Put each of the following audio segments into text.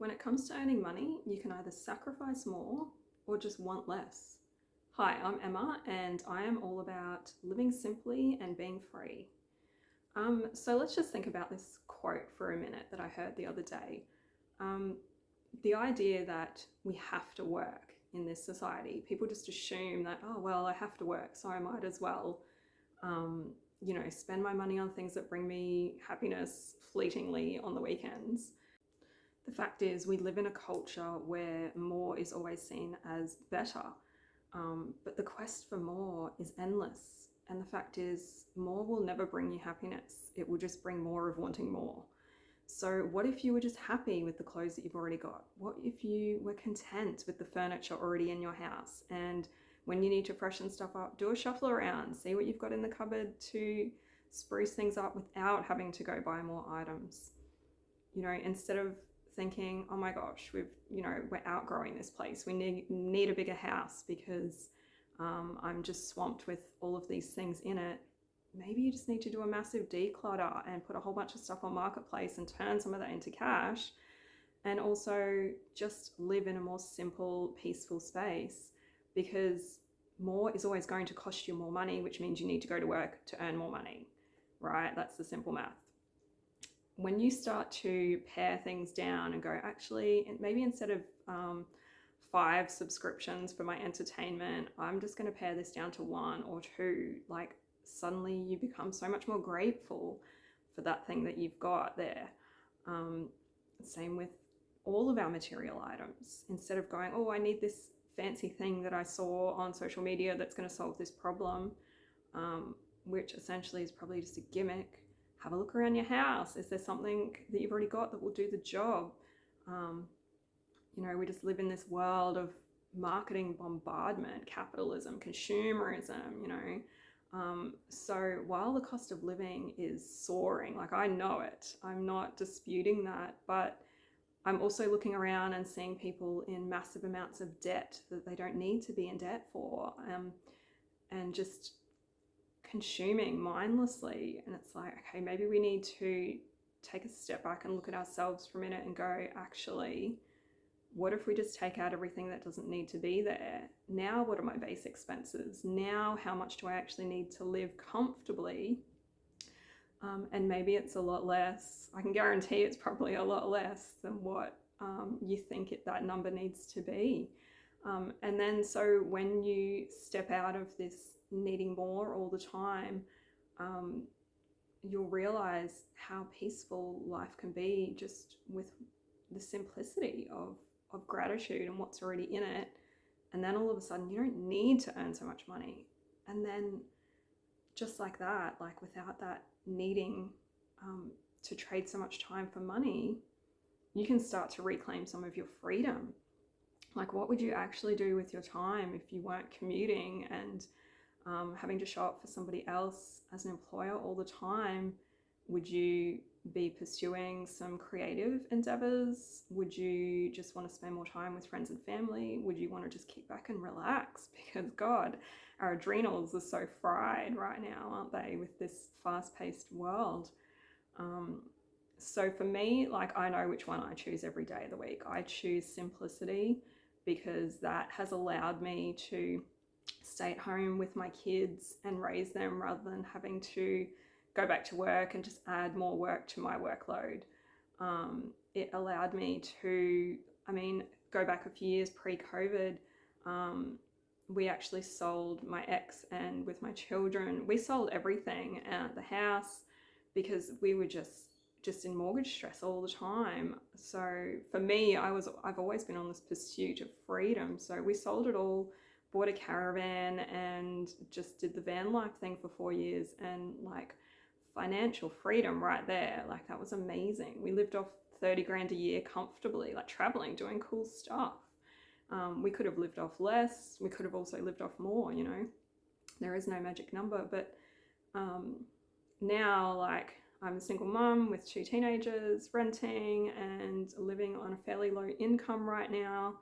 When it comes to earning money, you can either sacrifice more or just want less. Hi, I'm Emma, and I am all about living simply and being free. So let's just think about this quote for a minute that I heard the other day. Um, the idea that we have to work in this society, people just assume that, oh, well, I have to work, so I might as well, spend my money on things that bring me happiness fleetingly on the weekends. The fact is, we live in a culture where more is always seen as better, but the quest for more is endless. And the fact is, more will never bring you happiness. It will just bring more of wanting more. So what if you were just happy with the clothes that you've already got? What if you were content with the furniture already in your house? And when you need to freshen stuff up, do a shuffle around, see what you've got in the cupboard to spruce things up without having to go buy more items. Instead of thinking, oh my gosh, we're outgrowing this place, we need a bigger house because I'm just swamped with all of these things in it. Maybe you just need to do a massive declutter and put a whole bunch of stuff on Marketplace and turn some of that into cash, and also just live in a more simple, peaceful space, because more is always going to cost you more money, which means you need to go to work to earn more money, right? That's the simple math. When you start to pare things down and go, actually, maybe instead of 5 subscriptions for my entertainment, I'm just going to pare this down to 1 or 2, like suddenly you become so much more grateful for that thing that you've got there. Same with all of our material items. Instead of going, oh, I need this fancy thing that I saw on social media that's going to solve this problem, which essentially is probably just a gimmick. Have a look around your house. Is there something that you've already got that will do the job? We just live in this world of marketing bombardment, capitalism, consumerism, so while the cost of living is soaring, like I know it, I'm not disputing that, but I'm also looking around and seeing people in massive amounts of debt that they don't need to be in debt for, and just consuming mindlessly. And it's like, okay, maybe we need to take a step back and look at ourselves for a minute and go, actually, what if we just take out everything that doesn't need to be there? Now, what are my base expenses? Now, how much do I actually need to live comfortably? And maybe it's a lot less. I can guarantee it's probably a lot less than what you think that number needs to be. And then so when you step out of this needing more all the time, you'll realize how peaceful life can be just with the simplicity of gratitude and what's already in it. And then all of a sudden you don't need to earn so much money. And then just like that, like without that needing to trade so much time for money, you can start to reclaim some of your freedom. Like, what would you actually do with your time if you weren't commuting and having to show up for somebody else as an employer all the time? Would you be pursuing some creative endeavors? Would you just want to spend more time with friends and family? Would you want to just kick back and relax? Because God, our adrenals are so fried right now, aren't they, with this fast-paced world? So for me, like, I know which one I choose every day of the week. I choose simplicity because that has allowed me to stay at home with my kids and raise them rather than having to go back to work and just add more work to my workload. It allowed me to, go back a few years pre-COVID, we actually sold, my ex and with my children, we sold everything at the house because we were just in mortgage stress all the time. So for me, I've always been on this pursuit of freedom. So we sold it all, bought a caravan, and just did the van life thing for 4 years, and like financial freedom right there. Like, that was amazing. We lived off 30 grand a year comfortably, like traveling, doing cool stuff. We could have lived off less. We could have also lived off more, there is no magic number. But now, like, I'm a single mum with 2 teenagers, renting and living on a fairly low income right now,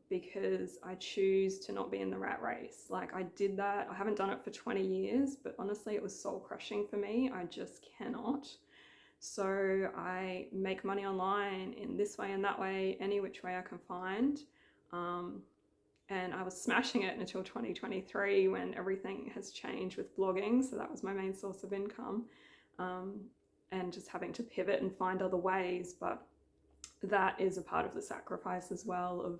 because I choose to not be in the rat race. Like, I did that. I haven't done it for 20 years, but honestly, it was soul crushing for me. I just cannot. So I make money online in this way and that way, any which way I can find. And I was smashing it until 2023 when everything has changed with blogging. So that was my main source of income, and just having to pivot and find other ways. But that is a part of the sacrifice as well, of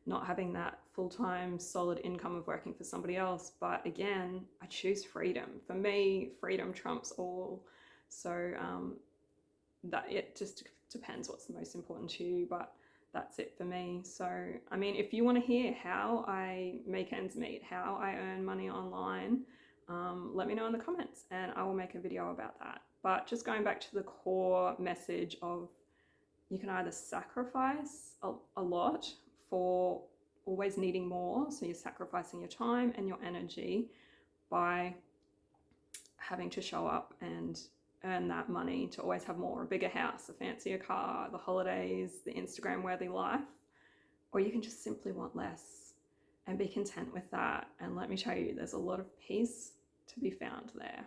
not having that full-time solid income of working for somebody else. But again, I choose freedom. For me, freedom trumps all. So that it just depends what's the most important to you, but that's it for me. So I mean, if you want to hear how I make ends meet, how I earn money online, let me know in the comments and I will make a video about that. But just going back to the core message of, you can either sacrifice a lot for always needing more, so you're sacrificing your time and your energy by having to show up and earn that money to always have more, a bigger house, a fancier car, the holidays, the Instagram worthy life, or you can just simply want less and be content with that. And let me tell you, there's a lot of peace to be found there.